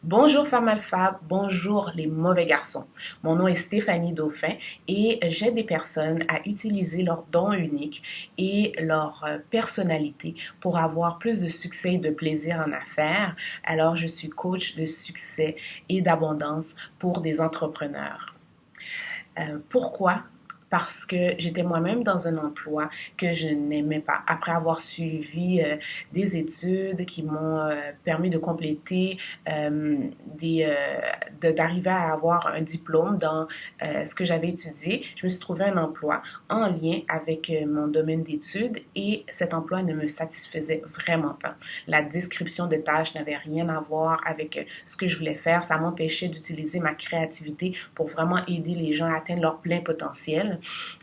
Bonjour femme alpha, bonjour les mauvais garçons. Mon nom est Stéphanie Dauphin et j'aide des personnes à utiliser leurs dons uniques et leur personnalité pour avoir plus de succès et de plaisir en affaires. Alors je suis coach de succès et d'abondance pour des entrepreneurs. Pourquoi? Parce que j'étais moi-même dans un emploi que je n'aimais pas. Après avoir suivi des études qui m'ont permis de compléter, d'arriver à avoir un diplôme dans ce que j'avais étudié, je me suis trouvé un emploi en lien avec mon domaine d'études et cet emploi ne me satisfaisait vraiment pas. La description de tâches n'avait rien à voir avec ce que je voulais faire. Ça m'empêchait d'utiliser ma créativité pour vraiment aider les gens à atteindre leur plein potentiel.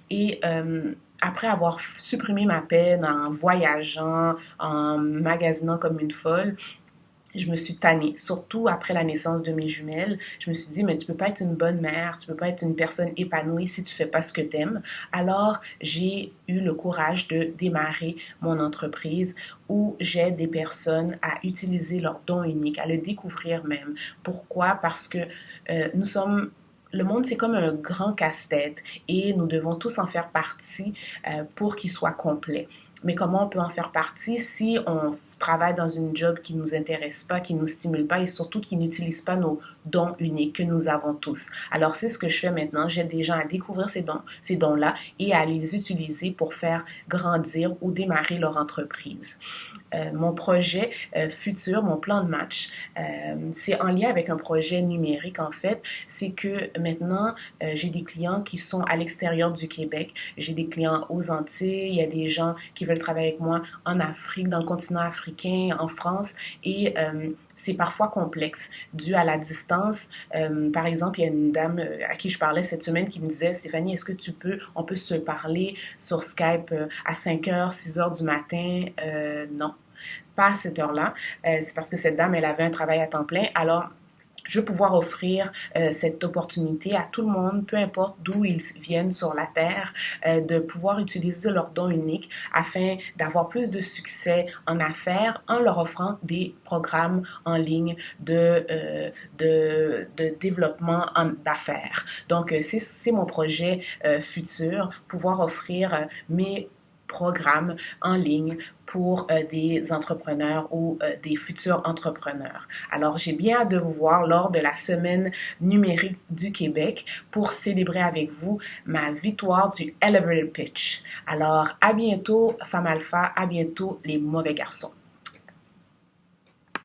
Et après avoir supprimé ma peine en voyageant, en magasinant comme une folle, je me suis tannée, surtout après la naissance de mes jumelles. Je me suis dit, mais tu peux pas être une bonne mère, tu peux pas être une personne épanouie si tu fais pas ce que t'aimes. Alors, j'ai eu le courage de démarrer mon entreprise où j'aide des personnes à utiliser leur don unique, à le découvrir même. Pourquoi? Parce que nous sommes le monde, c'est comme un grand casse-tête et nous devons tous en faire partie pour qu'il soit complet. Mais comment on peut en faire partie si on travaille dans une job qui ne nous intéresse pas, qui ne nous stimule pas et surtout qui n'utilise pas nos dons uniques que nous avons tous. Alors c'est ce que je fais maintenant. J'aide des gens à découvrir ces dons-là et à les utiliser pour faire grandir ou démarrer leur entreprise. Mon projet futur, mon plan de match, c'est en lien avec un projet numérique en fait. C'est que maintenant, j'ai des clients qui sont à l'extérieur du Québec. J'ai des clients aux Antilles. Il y a des gens qui veulent travailler avec moi en Afrique, dans le continent africain, en France. Et c'est parfois complexe dû à la distance. Par exemple, il y a une dame à qui je parlais cette semaine qui me disait, Stéphanie, est-ce que on peut se parler sur Skype à 5 heures, 6 heures du matin? Non, pas à cette heure-là. C'est parce que cette dame, elle avait un travail à temps plein. Alors, je veux pouvoir offrir cette opportunité à tout le monde, peu importe d'où ils viennent sur la Terre, de pouvoir utiliser leur don unique afin d'avoir plus de succès en affaires en leur offrant des programmes en ligne de développement d'affaires. Donc, c'est mon projet futur, pouvoir offrir mes programmes en ligne pour des entrepreneurs ou des futurs entrepreneurs. Alors, j'ai bien hâte de vous voir lors de la semaine numérique du Québec pour célébrer avec vous ma victoire du Elevator Pitch. Alors, à bientôt, Femme Alpha, à bientôt, les mauvais garçons.